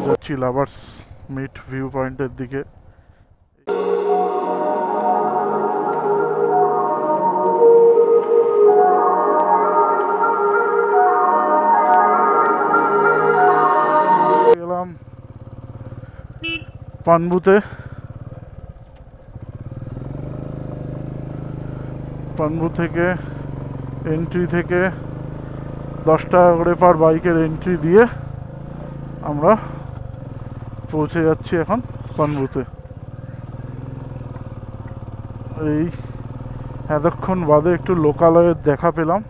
যাচ্ছি lovers meet view পয়েন্টের দিকে। গেলাম পানবুতে। পানবু থেকে এন্ট্রি থেকে 10 টাকা করে পার বাইকের এন্ট্রি দিয়ে আমরা পৌঁছে যাচ্ছি এখন পানবুতে। এই এতক্ষণ বাদে একটু লোকালয়ের দেখা পেলাম।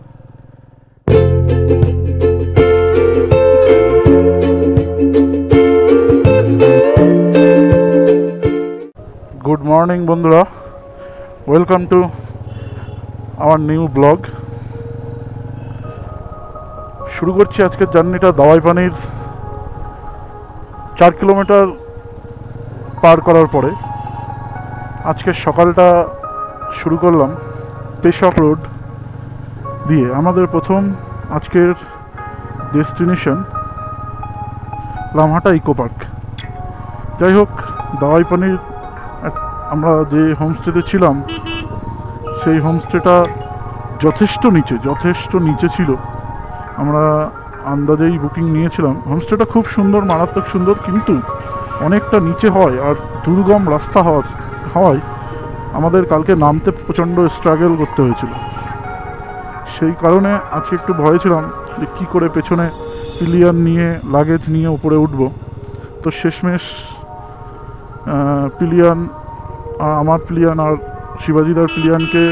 গুড মর্নিং বন্ধুরা, welcome to our new blog. শুরু করছি আজকের জার্নিটা দাওয়াইপানির 4 কিলোমিটার পার করার পরে। আজকের সকালটা শুরু করলাম পেশক রোড দিয়ে। আমাদের প্রথম আজকের ডেস্টিনেশন লামহাটা ইকো পার্ক। যাই হোক, দাওয়াইপানির আমরা যে হোমস্টেতে ছিলাম সেই হোমস্টেটা যথেষ্ট নিচে ছিল। আমরা আন্দাজেই বুকিং নিয়েছিলাম। হোমস্টেটা খুব সুন্দর, মারাত্মক সুন্দর, কিন্তু অনেকটা নিচে হয় আর দুর্গম রাস্তা হওয়ায় আমাদের কালকে নামতে প্রচণ্ড স্ট্রাগল করতে হয়েছিল। সেই কারণে আজকে একটু ভয় ছিলাম যে কী করে পেছনে পিলিয়ন নিয়ে লাগেজ নিয়ে উপরে উঠব। তো শেষমেশ পিলিয়ন, আমার পিলিয়ন আর শিবাজিদার পিলিয়নকে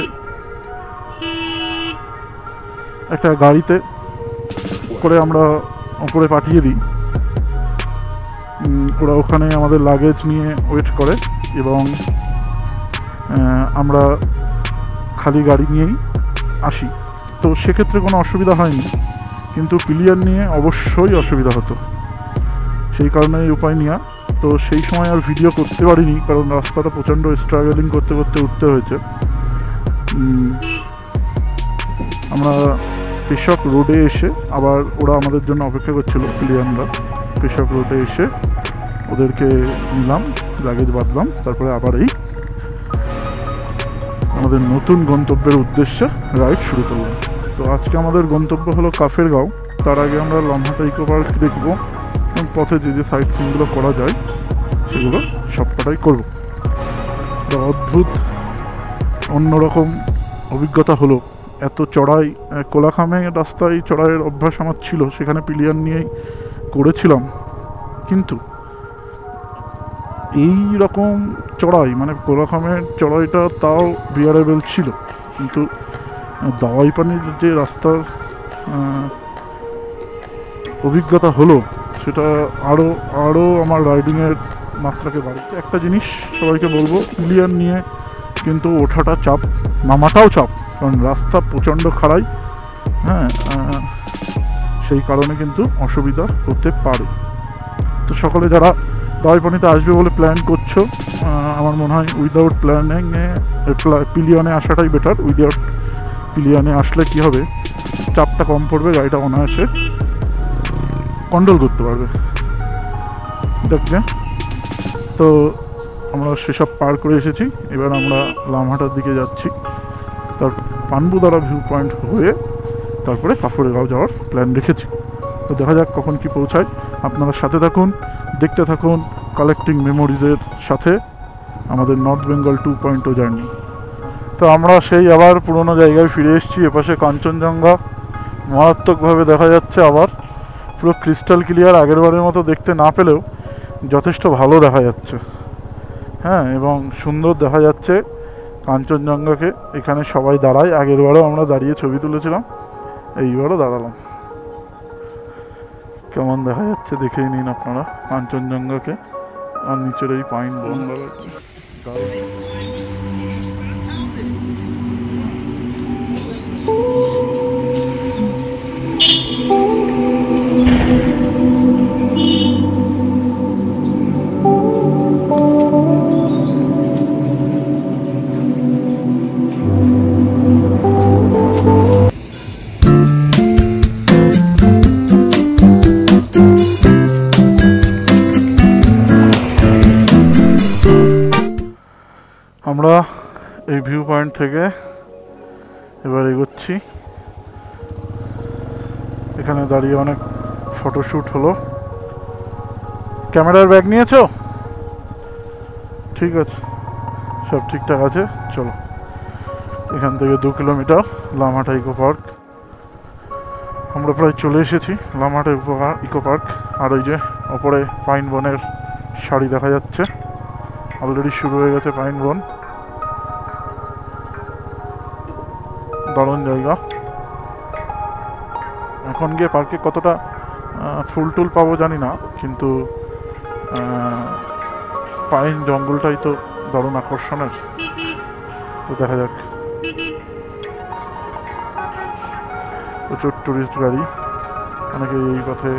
একটা গাড়িতে করে আমরা উপরে পাঠিয়ে দিই। ওরা ওখানে আমাদের লাগেজ নিয়ে ওয়েট করে এবং আমরা খালি গাড়ি নিয়েই আসি। তো সেক্ষেত্রে কোনো অসুবিধা হয়নি, কিন্তু পিলিয়ন নিয়ে অবশ্যই অসুবিধা হতো। সেই কারণে এই উপায় নেওয়া। তো সেই সময় আর ভিডিও করতে পারিনি, কারণ রাস্তাটা প্রচণ্ড স্ট্রাগলিং করতে উঠতে হয়েছে। আমরা পেশক রোডে এসে আবার ওরা আমাদের জন্য অপেক্ষা করছিল। পিলিয়নরা পেশক রোডে এসে ওদেরকে নিলাম, লাগেজ বাঁধলাম, তারপরে আবার এই আমাদের নতুন গন্তব্যের উদ্দেশ্যে রাইড শুরু করলাম। তো আজকে আমাদের গন্তব্য হলো কাফেরগাঁও। তার আগে আমরা লামহাটা ইকো পার্ক দেখবো এবং পথে যে সাইট সিনগুলো করা যায় সেগুলো সবকটাই করব। অদ্ভুত অন্যরকম অভিজ্ঞতা হলো। এত চড়াই, কোলাখামে রাস্তায় চড়াইয়ের অভ্যাস আমার ছিল, সেখানে পিলিয়ন নিয়েই করেছিলাম, কিন্তু এই রকম চড়াই মানে কোলাখামের চড়াইটা তাও বিয়ারেবল ছিল, কিন্তু দাওয়াইপানির যে রাস্তার অভিজ্ঞতা হলো সেটা আরও আমার রাইডিংয়ের মাত্রাকে বাড়িতে। একটা জিনিস সবাইকে বলবো, পিলিয়ন নিয়ে কিন্তু ওঠাটা চাপ, নামাটাও চাপ, কারণ রাস্তা প্রচণ্ড খাড়াই। হ্যাঁ, সেই কারণে কিন্তু অসুবিধা হতে পারে। তো সকলে যারা দাওয়াইপানিতে আসবে বলে প্ল্যান করছো, আমার মনে হয় উইদাউট প্ল্যানিংয়ে পিলিয়নে আসাটাই বেটার। উইদাউট পিলিয়নে আসলে কি হবে, চাপটা কম পড়বে, গাড়িটা অনায়াসে কন্ট্রোল করতে পারবে। দেখবে তো আমরা সেসব পার করে এসেছি। এবার আমরা লামহাটার দিকে যাচ্ছি। তার পানবু দ্বারা ভিউ পয়েন্ট হয়ে তারপরে কাফেরগাঁও যাওয়ার প্ল্যান রেখেছি। তো দেখা যাক কখন কি পৌঁছায়। আপনারা সাথে থাকুন, দেখতে থাকুন কালেক্টিং মেমোরিজের সাথে আমাদের নর্থ বেঙ্গল 2.0 জার্নি। তো আমরা সেই আবার পুরোনো জায়গায় ফিরে এসেছি। এপাশে কাঞ্চনজঙ্ঘা মারাত্মকভাবে দেখা যাচ্ছে, আবার পুরো ক্রিস্টাল ক্লিয়ার। আগেরবারের মতো দেখতে না পেলেও যথেষ্ট ভালো দেখা যাচ্ছে। হ্যাঁ, এবং সুন্দর দেখা যাচ্ছে কাঞ্চনজঙ্ঘাকে। এখানে সবাই দাঁড়ায়, আগেরবারও আমরা দাঁড়িয়ে ছবি তুলেছিলাম, এইবারও দাঁড়ালাম। কেমন দেখা যাচ্ছে দেখেই নিন আপনারা কাঞ্চনজঙ্ঘাকে। আর নিচের এই পাইন বন এই ভিউ পয়েন্ট থেকে এবার এগোচ্ছি। এখানে দাঁড়িয়ে অনেক ফটোশ্যুট হলো। ক্যামেরার ব্যাগ নিয়েছো? ঠিক আছে, সব ঠিকঠাক আছে। চলো, এখান থেকে 2 কিলোমিটার লামাহাটা ইকো পার্ক। আমরা প্রায় চলে এসেছি লামাহাটা ইকো পার্ক। আর ওই যে ওপরে পাইন বনের শাড়ি দেখা যাচ্ছে, অলরেডি শুরু হয়ে গেছে পাইন বন। দারুণ জায়গা। এখন গিয়ে পার্কে কতটা ফুল টুল পাবো জানি না, কিন্তু পাইন জঙ্গলটাই তো দারুণ আকর্ষণের। তো দেখা যাক। প্রচুর টুরিস্ট গাড়ি, অনেকে এই পথে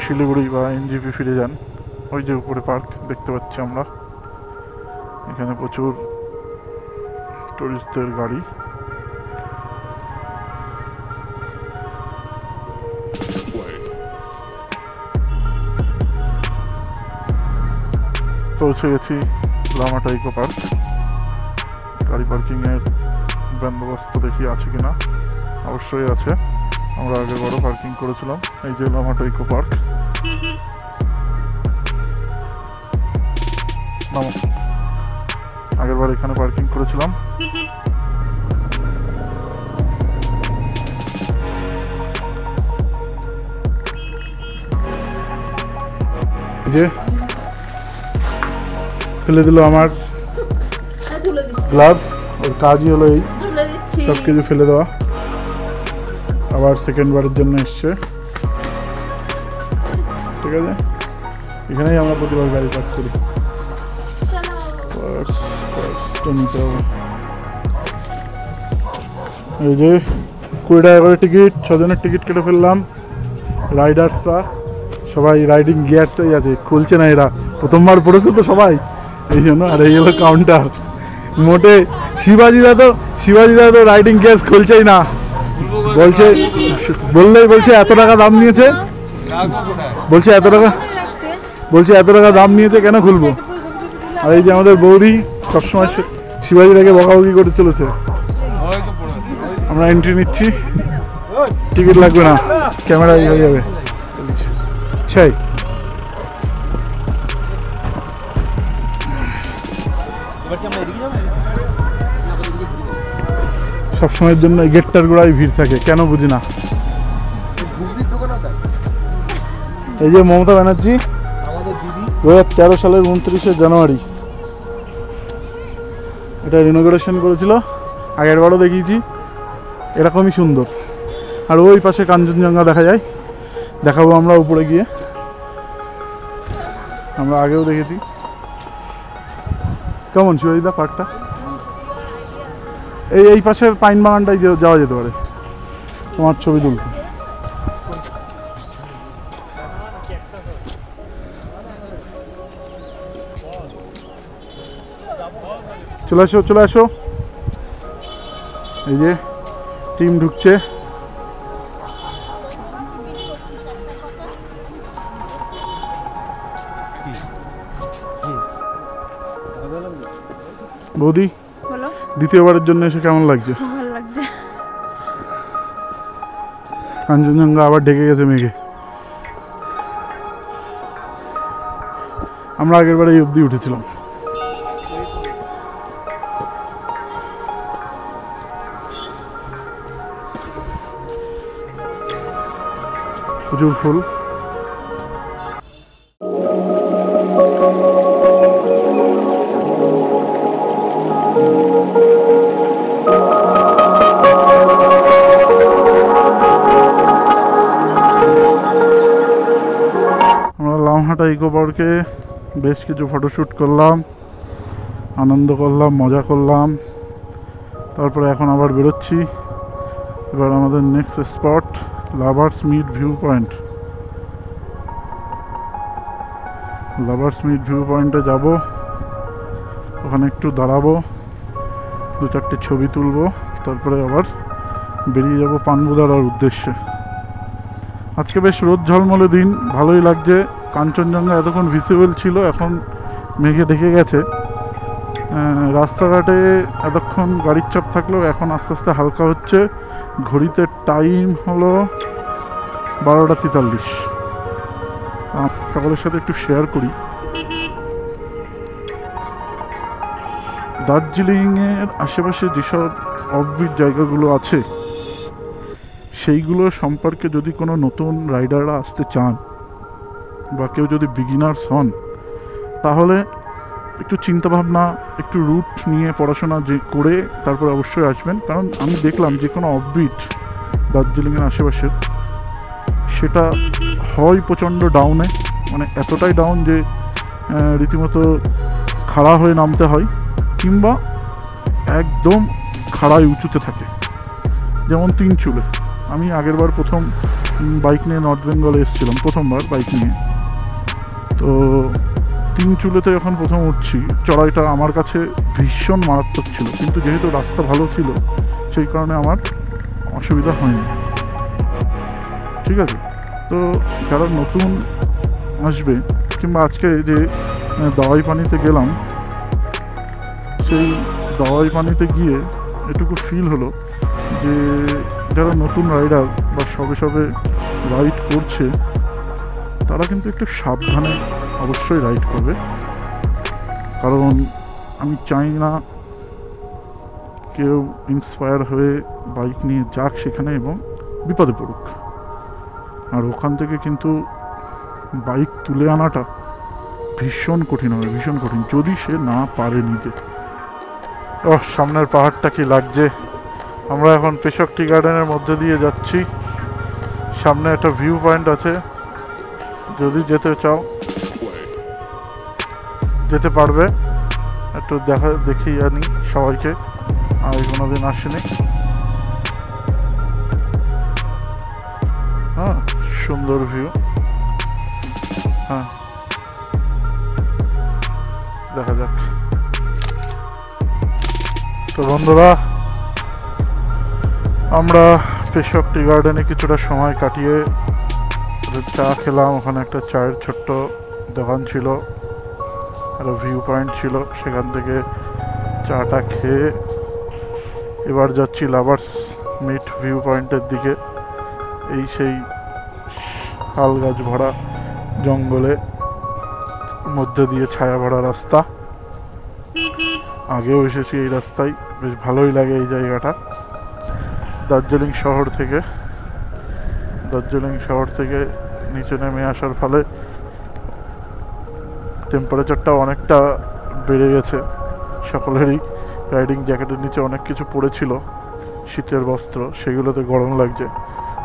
শিলিগুড়ি বা এনজিপি ফিরে যান। ওই যে উপরে পার্ক দেখতে পাচ্ছি আমরা, এখানে প্রচুর টুরিস্টদের গাড়ি। পৌঁছে গেছি লামাহাটা ইকো পার্ক। গাড়ি পার্কিংয়ের বন্দোবস্ত দেখি আছে কিনা। অবশ্যই আছে, আমরা আগের বড় পার্কিং করেছিলাম। এই যে লামাহাটা ইকো পার্ক। আগের বার এখানে পার্কিং করেছিলাম। যে ফেলে দিল আমার গ্লাভস। ওর কাজই হলো এই সব কিছু ফেলে দেওয়া। আবার সেকেন্ড বারের জন্য এসছে। ঠিক আছে, এখানেই আমরা প্রতিবার গাড়ি পার্ক করি। নিতে হবে। এই যে 20 টাকা করে টিকিট, 6 জনের টিকিট কেটে ফেললাম। রাইডার্সরা সবাই রাইডিং গিয়ার্সেই আছে, খুলছে না এরা, প্রথমবার পড়েছে তো সবাই, এই জন্য। আর এই হলো কাউন্টার। মোটে শিবাজিরা তো রাইডিং গিয়ার্স খুলছেই না, বলছে বলছে এত টাকা দাম নিয়েছে, বলছে এত টাকা দাম নিয়েছে, কেন খুলবো। আর এই যে আমাদের বৌদি সবসময় শিবাজিরাকে বকাবকি করে চলেছে। আমরা এন্ট্রি নিচ্ছি, টিকিট লাগবে না, ক্যামেরা হয়ে যাবে। ছাই সবসময়ের জন্য এই গেটটার গোড়ায় ভিড় থাকে, কেন বুঝি না। এই যে মমতা ব্যানার্জি 2013 সালের 29শে জানুয়ারি এটা রিনোভেশন করেছিল। আগের বারও দেখিয়েছি, এরকমই সুন্দর। আর ওই পাশে কাঞ্চনজঙ্ঘা দেখা যায়, দেখাবো আমরা উপরে গিয়ে। আমরা আগেও দেখেছি। কেমন শিবাজিদা পার্কটা? এই পাশের পাইন বাগানটাই যাওয়া যেতে পারে তোমার ছবি তুলতে। চলে আসো। এই যে টিম ঢুকছে। বৌদি, দ্বিতীয়বারের জন্য এসে কেমন লাগছে? ভালো লাগছে। কাঞ্চনজঙ্ঘা আবার ঢেকে গেছে মেঘে। আমরা আগের বারে এই অবধি উঠেছিলাম। প্রচুর ফুল। লামাহাটা ইকো পার্কে বেশ কিছু ফটোশ্যুট করলাম, আনন্দ করলাম, মজা করলাম। তারপরে এখন আবার বেরোচ্ছি। এবার আমাদের next spot lovers meet view point. Lovers meet view পয়েন্টে যাব, ওখানে একটু দাঁড়াবো, 2-4টে ছবি তুলবো, তারপরে আবার বেরিয়ে যাব পানবুদারার উদ্দেশ্যে। আজকে বেশ রোদ ঝলমলে দিন, ভালোই লাগছে। কাঞ্চনজঙ্ঘা এতক্ষণ ভিজিবল ছিল, এখন মেঘে ঢেকে গেছে। রাস্তাঘাটে এতক্ষণ গাড়ির চাপ থাকলেও এখন আস্তে আস্তে হালকা হচ্ছে। ঘড়িতে টাইম হলো 12:43। সকলের সাথে একটু শেয়ার করি, দার্জিলিংয়ের আশেপাশে যেসব অফবিট জায়গাগুলো আছে সেইগুলো সম্পর্কে যদি কোনো নতুন রাইডাররা আসতে চান বা কেউ যদি বিগিনার্স হন, তাহলে একটু চিন্তাভাবনা, একটু রুট নিয়ে পড়াশোনা যে করে তারপর অবশ্যই আসবেন। কারণ আমি দেখলাম যে কোনো অফবিট দার্জিলিংয়ের আশেপাশের সেটা হয় প্রচণ্ড ডাউনে, মানে এতটাই ডাউন যে রীতিমতো খাড়া হয়ে নামতে হয়, কিংবা একদম খাড়ায় উঁচুতে থাকে। যেমন তিনচুলে আমি আগেরবার প্রথম বাইক নিয়ে নর্থ বেঙ্গলে এসেছিলাম, প্রথমবার বাইক নিয়ে। তো তিনচুলেতে যখন প্রথম উঠছি, চড়াইটা আমার কাছে ভীষণ মারাত্মক ছিল, কিন্তু যেহেতু রাস্তা ভালো ছিল সেই কারণে আমার অসুবিধা হয়নি। ঠিক আছে, তো যারা নতুন আসবে, কিংবা আজকে যে দাওয়াই পানিতে গেলাম, সেই দাওয়াই পানিতে গিয়ে এটুকু ফিল হলো যে যারা নতুন রাইডার বা সবে সবে রাইড করছে তারা কিন্তু একটু সাবধানে অবশ্যই রাইড করবে। কারণ আমি চাই না কেউ ইন্সপায়ার হয়ে বাইক নিয়ে যাক সেখানে এবং বিপদে পড়ুক। আর ওখান থেকে কিন্তু বাইক তুলে আনাটা ভীষণ কঠিন হবে, ভীষণ কঠিন, যদি সে না পারে নিতে। সামনের পাহাড়টা কি লাগছে। আমরা এখন পেশক টি গার্ডেনের মধ্যে দিয়ে যাচ্ছি। সামনে একটা ভিউ পয়েন্ট আছে, যদি যেতে চাও যেতে পারবে। একটু দেখি আনি সবাইকে, আমি কোনোদিন আসিনি। হ্যাঁ, সুন্দর ভিউ। হ্যাঁ, দেখা যাক। তো বন্ধুরা, আমরা পেশক টি গার্ডেনে কিছুটা সময় কাটিয়ে চা খেলাম। ওখানে একটা চায়ের ছোট্ট দোকান ছিল, আর ভিউ পয়েন্ট ছিল, সেখান থেকে চাটা খেয়ে এবার যাচ্ছি লাভার্স মিট ভিউ পয়েন্টের দিকে। এই সেই শাল গাছ ভরা জঙ্গলে মধ্যে দিয়ে ছায়া ভরা রাস্তা। আগেও এসেছি এই রাস্তায়, বেশ ভালোই লাগে এই জায়গাটা। দার্জিলিং শহর থেকে নিচে নেমে আসার ফলে টেম্পারেচারটা অনেকটা বেড়ে গেছে। সকলেরই রাইডিং জ্যাকেটের নিচে অনেক কিছু পড়েছিল, শীতের বস্ত্র, সেগুলোতে গরম লাগছে।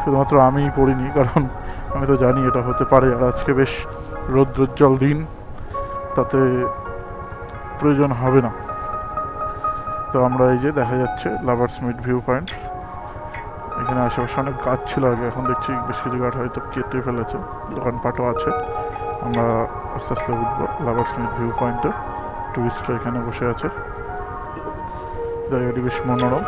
শুধুমাত্র আমিই পড়িনি, কারণ আমি তো জানি এটা হতে পারে। আর আজকে বেশ রৌদ্রোজ্জ্বল দিন, তাতে প্রয়োজন হবে না। তো আমরা এই যে দেখা যাচ্ছে লাভার্স মিট ভিউ পয়েন্ট। এখানে আশেপাশে অনেক গাছ ছিল আগে, এখন দেখছি বেশ কিছু গাছ হয়তো কেটে ফেলেছে, দোকানপাটও আছে। আমরা আস্তে আস্তে উঠবো লাভার্স মিট ভিউ পয়েন্টে। টুরিস্টরা এখানে বসে আছে, জায়গাটি বেশ মনোরম।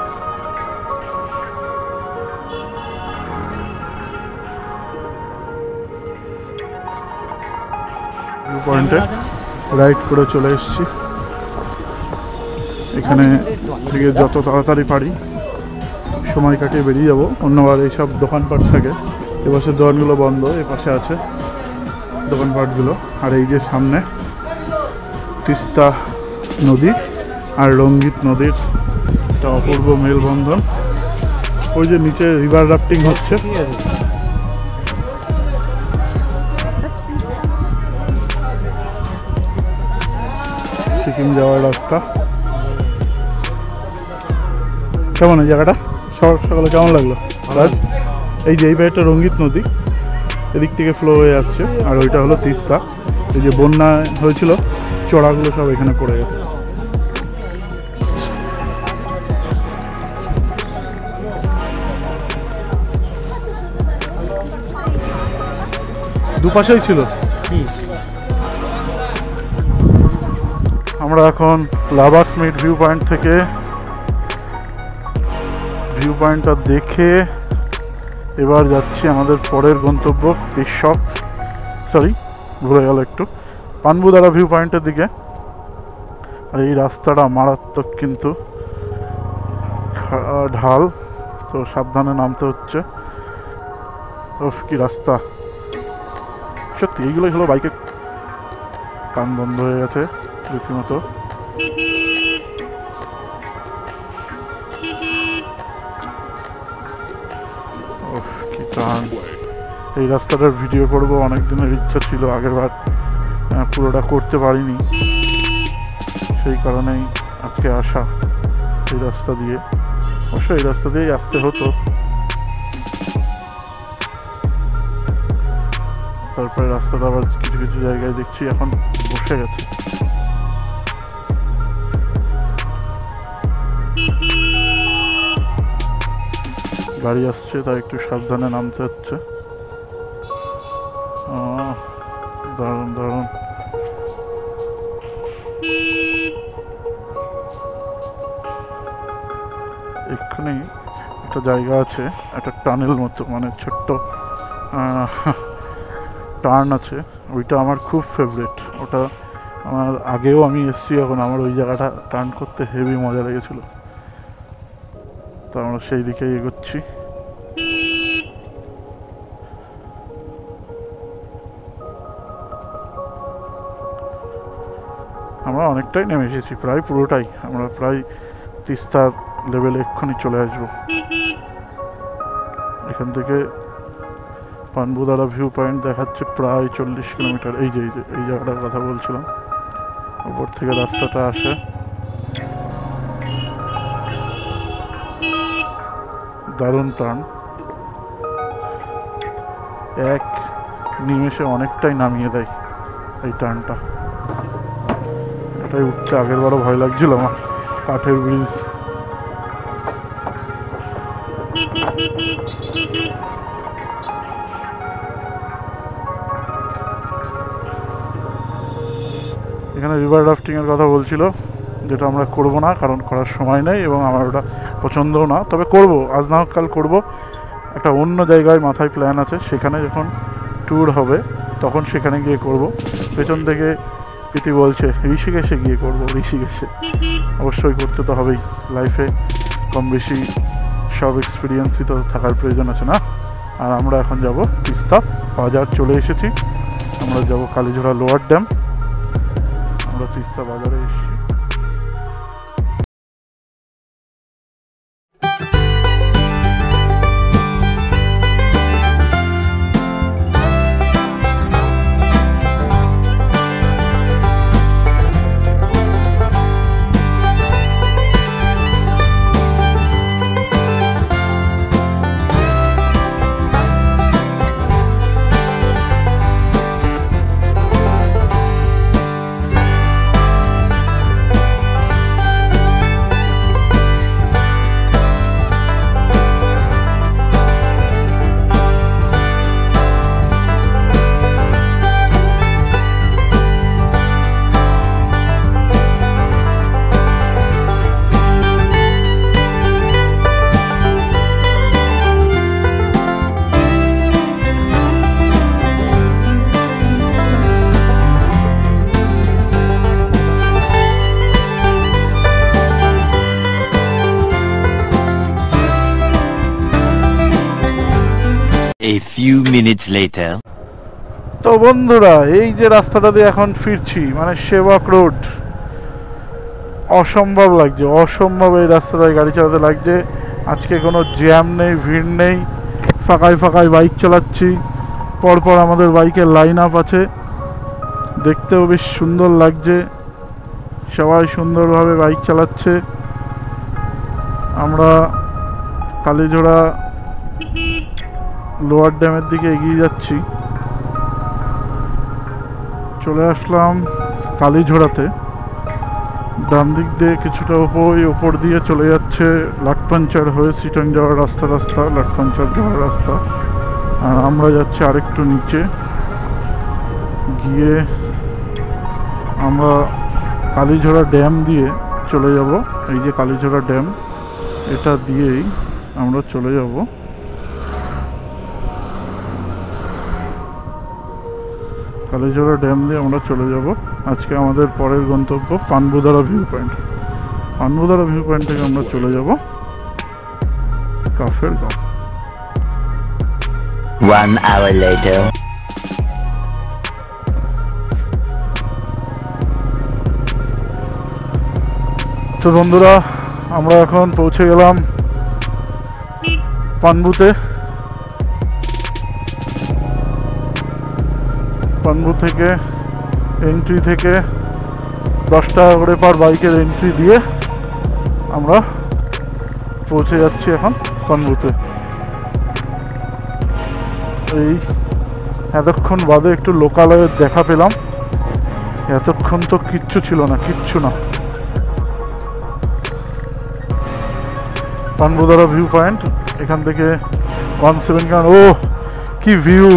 ভিউ পয়েন্টে রাইড করে চলে এসেছি। এখানে থেকে যত তাড়াতাড়ি পারি সময় কাটিয়ে বেরিয়ে যাব। অন্যবার এইসব দোকানপাট থাকে, এপাশের দোকানগুলো বন্ধ, এপাশে আছে দোকানপাটগুলো। আর এই যে সামনে তিস্তা নদী আর রঙ্গিত নদীর একটা অপূর্ব মেলবন্ধন। ওই যে নিচে রিভার রাফটিং হচ্ছে। সিকিম যাওয়ার রাস্তা। কেমন এই জায়গাটা? সকালে কেমন লাগলো? এই যে এই পাশটা রঙ্গিত নদী, এদিক থেকে ফ্লো হয়ে আসছে, আর ওইটা হলো তিস্তা। এই যে বন্যা হয়েছিল, চড়াগুলো সব এখানে পড়ে গেছে। দুপাশেই ছিল। আমরা এখন লাভার্স মিট ভিউ পয়েন্ট থেকে ভিউ পয়েন্টটা দেখে এবার যাচ্ছি আমাদের পরের গন্তব্য ভুলে গেল একটু, পানবুদারা ভিউ পয়েন্টের দিকে। আর এই রাস্তাটা মারাত্মক কিন্তু ঢাল, তো সাবধানে নামতে হচ্ছে। কি রাস্তা সত্যি, এইগুলোই হলো বাইকে। কান বন্ধ হয়ে গেছে রীতিমতো। কি টান! এই রাস্তাটার ভিডিও করবো অনেক দিনের ইচ্ছা ছিল, আগের বার পুরোটা করতে পারিনি, সেই কারণেই আজকে আসা এই রাস্তা দিয়ে। অবশ্যই এই রাস্তা দিয়েই আসতে হতো, তারপরে রাস্তাটা আবার কিছু কিছু জায়গায় দেখছি এখন বসে গেছে। গাড়ি আসছে, তাই একটু সাবধানে নামতে হচ্ছে। দারুণ দারুণ। এখানে একটা জায়গা আছে, একটা টানেল মতো, মানে ছোট্ট টার্ন আছে, ওইটা আমার খুব ফেভারিট। ওটা আমার আগেও আমি এসেছি, এখন আমার ওই জায়গাটা টার্ন করতে হেভি মজা লেগেছিল, তো আমরা সেই দিকেই এগোচ্ছি। আমরা অনেকটাই নেমে এসেছি, প্রায় পুরোটাই, আমরা প্রায় তিস্তার লেভেলে এক্ষুনি চলে আসবো। এখান থেকে পানবুদারা ভিউ পয়েন্ট দেখাচ্ছে প্রায় 40 কিলোমিটার। এই যে এই জায়গাটার কথা বলছিলাম, উপর থেকে রাস্তাটা আসে। দারুণ টার্ন, এক নিমেষে অনেকটাই নামিয়ে দেয় এই টার্নটা। এটাই উঠতে আগের বারও ভয় লাগছিল আমার, কাঠের ব্রিজ। এখানে রিভার রাফটিংয়ের কথা বলছিল, যেটা আমরা করব না, কারণ করার সময় নেই এবং আমার ওটা পছন্দও না। তবে করব, আজ না কাল করব। একটা অন্য জায়গায় মাথায় প্ল্যান আছে, সেখানে যখন ট্যুর হবে তখন সেখানে গিয়ে করব। পেছন থেকে প্রীতি বলছে ঋষিকেশে গিয়ে করব, ঋষিকেশে অবশ্যই করতে তো হবেই। লাইফে কম বেশি সব এক্সপিরিয়েন্সই তো থাকার প্রয়োজন আছে না। আর আমরা এখন যাব তিস্তা বাজার, চলে এসেছি। আমরা যাব কালীঝোড়া লোয়ার ড্যাম। আমরা তিস্তা বাজারে এসেছি। A few minutes later. তো বন্ধুরা, এই যে রাস্তাটা দিয়ে এখন ফিরছি, মানে সেবক রোড, অসম্ভব লাগছে, অসম্ভব এই রাস্তাটায় গাড়ি চালাতে লাগছে। আজকে কোনো জ্যাম নেই, ভিড় নেই, ফাঁকায় ফাঁকায় বাইক চালাচ্ছি। পরপর আমাদের বাইকের লাইন আপ আছে, দেখতেও বেশ সুন্দর লাগছে। সবাই সুন্দরভাবে বাইক চালাচ্ছে। আমরা কালীঝোড়া লোয়ার ড্যামের দিকে এগিয়ে যাচ্ছি। চলে আসলাম কালীঝোড়াতে। ডান দিক দিয়ে কিছুটা ওপর দিয়ে চলে যাচ্ছে লাটপাঞ্চার হয়ে সিটং যাওয়ার রাস্তা, লাটপাঞ্চার যাওয়ার রাস্তা। আর আমরা যাচ্ছি আরেকটু নিচে গিয়ে আমরা কালীঝোড়া ড্যাম দিয়ে চলে যাব। এই যে কালীঝোড়া ড্যাম, এটা দিয়েই আমরা চলে যাব কালীঝোড়া ড্যাম দিয়ে আমরা চলে যাব আজকে আমাদের পরের গন্তব্য পানবুদারা ভিউ পয়েন্ট। পানবুদারা ভিউ পয়েন্ট থেকে আমরা চলে যাব কাফের গাঁও। 1 hour later. তো বন্ধুরা, আমরা এখন পৌঁছে গেলাম পানবুতে। পানবু থেকে এন্ট্রি থেকে 10 টাকা করে পার বাইকের এন্ট্রি দিয়ে আমরা পৌঁছে যাচ্ছি এখন পানবুতে। এই এতক্ষণ বাদে একটু লোকালয়ের দেখা পেলাম, এতক্ষণ তো কিচ্ছু ছিল না, কিচ্ছু না। পানবুদারা ভিউ পয়েন্ট, এখান থেকে 17 ও কি ভিউ,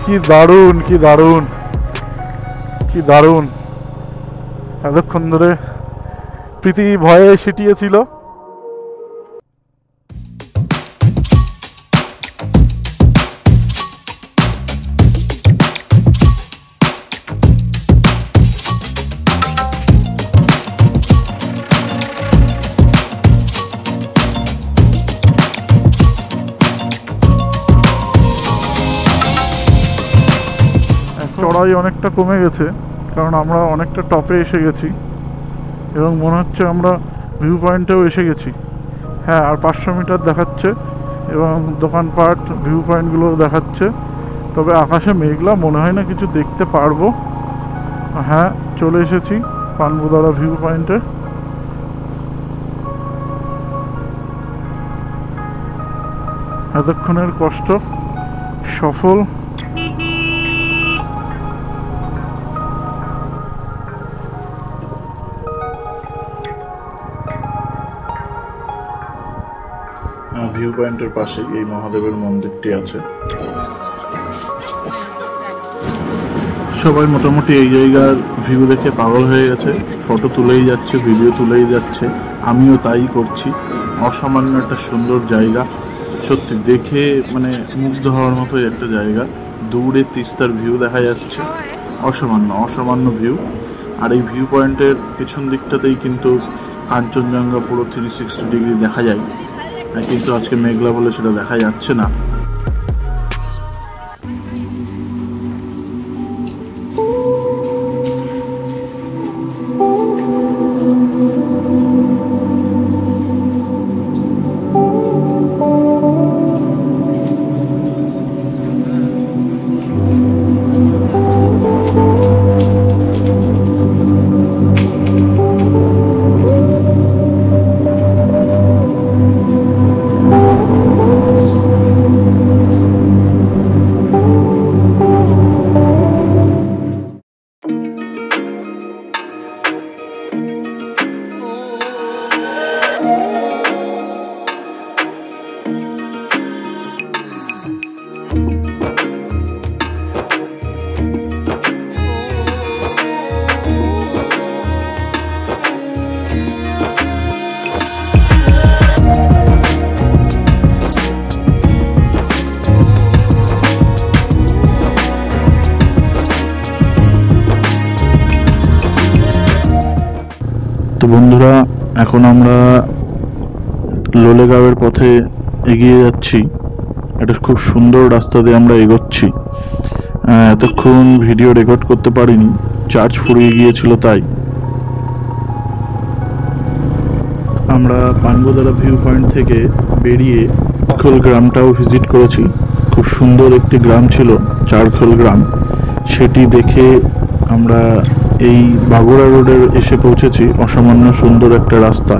কি দারুণ, কি দারুণ, কি দারুণ। এতক্ষণ ধরে প্রীতি ভয়ে সিটিয়েছিল। চড়াই অনেকটা কমে গেছে, কারণ আমরা অনেকটা টপে এসে গেছি এবং মনে হচ্ছে আমরা ভিউ পয়েন্টেও এসে গেছি। হ্যাঁ, আর 500 মিটার দেখাচ্ছে এবং দোকানপাট ভিউ পয়েন্টগুলো দেখাচ্ছে, তবে আকাশে মেঘলা, মনে হয় না কিছু দেখতে পারবো। হ্যাঁ, চলে এসেছি পানবুদারা ভিউ পয়েন্টে। এতক্ষণের কষ্ট সফল। ভিউ পয়েন্টের পাশেই এই মহাদেবের মন্দিরটি আছে। সবাই মোটামুটি এই জায়গার ভিউ দেখে পাগল হয়ে গেছে, ফটো তুলেই যাচ্ছে, ভিডিও তুলেই যাচ্ছে, আমিও তাই করছি। অসামান্য একটা সুন্দর জায়গা, সত্যি দেখে মানে মুগ্ধ হওয়ার মতোই একটা জায়গা। দূরে তিস্তার ভিউ দেখা যাচ্ছে, অসামান্য অসামান্য ভিউ। আর এই ভিউ পয়েন্টের পিছন দিকটাতেই কিন্তু কাঞ্চনজঙ্ঘা পুরো 360 ডিগ্রি দেখা যায়, কিন্তু আজকে মেঘলা বলে সেটা দেখা যাচ্ছে না। তো বন্ধুরা, এখন আমরা লোলেগাঁওয়ের পথে এগিয়ে যাচ্ছি। এটা খুব সুন্দর রাস্তা দিয়ে আমরা এগোচ্ছি। এতক্ষণ ভিডিও রেকর্ড করতে পারিনি, চার্জ ফুরিয়ে গিয়েছিল তাই। আমরা পানবুদারা ভিউ পয়েন্ট থেকে বেরিয়ে চারখোল গ্রামটাও ভিজিট করেছি। খুব সুন্দর একটি গ্রাম ছিল চারখোল গ্রাম, সেটি দেখে আমরা এই বাগুড়া রোডে এসে পৌঁছেছি। অসামান্য সুন্দর একটা রাস্তা।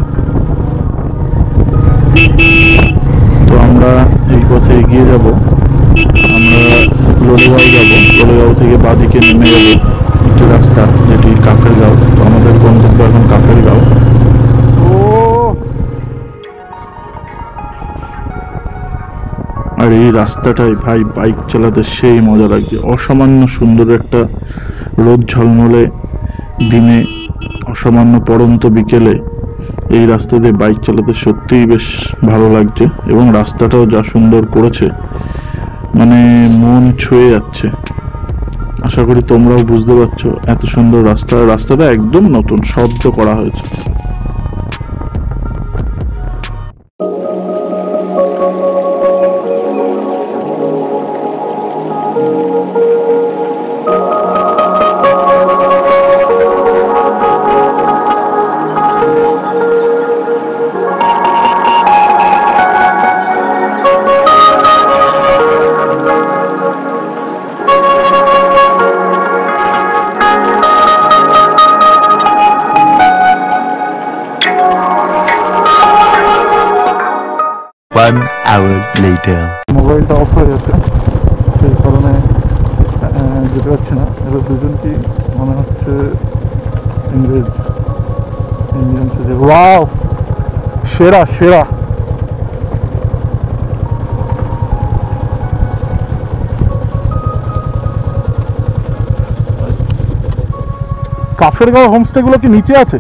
তো আমরা এই পথে এগিয়ে যাব। আমরা লোলেগাঁও যাব, লোলেগাঁও থেকে বাঁদিকে নেমে যাব একটি রাস্তা যেটি কাফের গাঁও। তো আমাদের গন্তব্য এখন কাফের গাঁও। আর এই রাস্তাটায় ভাই বাইক চালাতে সেই মজা লাগছে। অসামান্য সুন্দর একটা রোদ ঝলমলে দিনে, অসামান্য পড়ন্ত বিকেলে এই রাস্তা দিয়ে বাইক চালাতে সত্যিই বেশ ভালো লাগছে। এবং রাস্তাটাও যা সুন্দর করেছে, মানে মন ছুঁয়ে যাচ্ছে। আশা করি তোমরাও বুঝতে পারছো এত সুন্দর রাস্তাটা একদম নতুন শব্দ করা হয়েছে। One hour later. মোবাইলটা অফ হয়ে গেছে, সেই কারণে যেতে পারছি না। এবার দুজনকে মনে হচ্ছে ইংরেজ। ওয়াও, সেরা সেরা। কাফের গাঁও হোমস্টে গুলো কি নিচে আছে?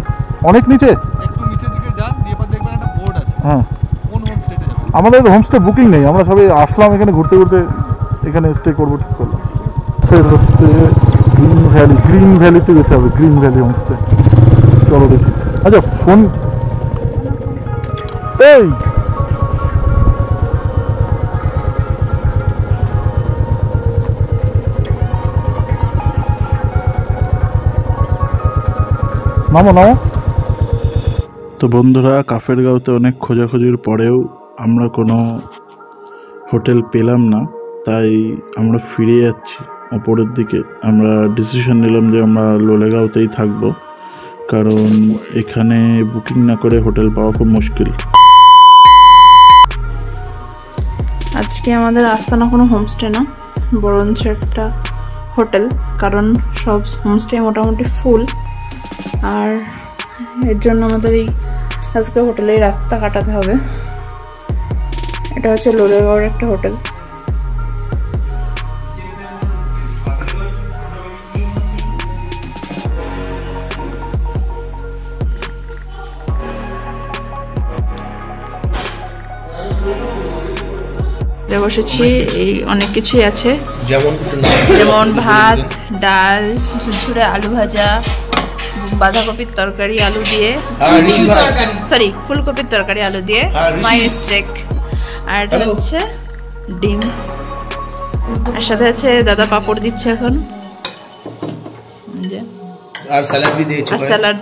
অনেক নিচে? একটু নিচের দিকে যান, দিয়ে পর দেখবেন একটা বোর্ড আছে। হ্যাঁ, কোন হোমস্টেতে যাবেন? আমাদের হোমস্টে বুকিং নেই, আমরা সবাই আসলাম এখানে ঘুরতে ঘুরতে, এখানে স্টে করবো ঠিক করলাম। ফের হচ্ছে গ্রিন ভ্যালিতে যেতে হবে, গ্রিন ভ্যালি হোমস্টে। চলো দেখি। আচ্ছা ফোন, এই নামো নামো। তো বন্ধুরা, কাফের গাঁওতে অনেক খোঁজাখুঁজির পরেও আমরা কোনো হোটেল পেলাম না, তাই আমরা ফিরে যাচ্ছি ওপরের দিকে। আমরা ডিসিশন নিলাম যে আমরা লোলেগাঁওতেই থাকবো, কারণ এখানে বুকিং না করে হোটেল পাওয়া খুব মুশকিল। আজকে আমাদের আস্তানা কোনো হোমস্টে না, বরঞ্চ একটা হোটেল, কারণ সব হোমস্টে মোটামুটি ফুল। আর এর জন্য আমাদের এই আজকে হোটেলেই রাতটা কাটাতে হবে। এটা হচ্ছে লোলেগাঁওয়ের একটা হোটেল। বসেছি, এই অনেক কিছুই আছে, যেমন ভাত, ডাল, ঝুরঝুরে আলু ভাজা, বাঁধাকপির তরকারি আলু দিয়ে, সরি ফুলকপির তরকারি আলু দিয়ে, মাইনেস্টেক, আর এটা হচ্ছে ডিম, আর সাথে আছে দাদা পাপড় দিচ্ছে এখন, আর স্যালাড।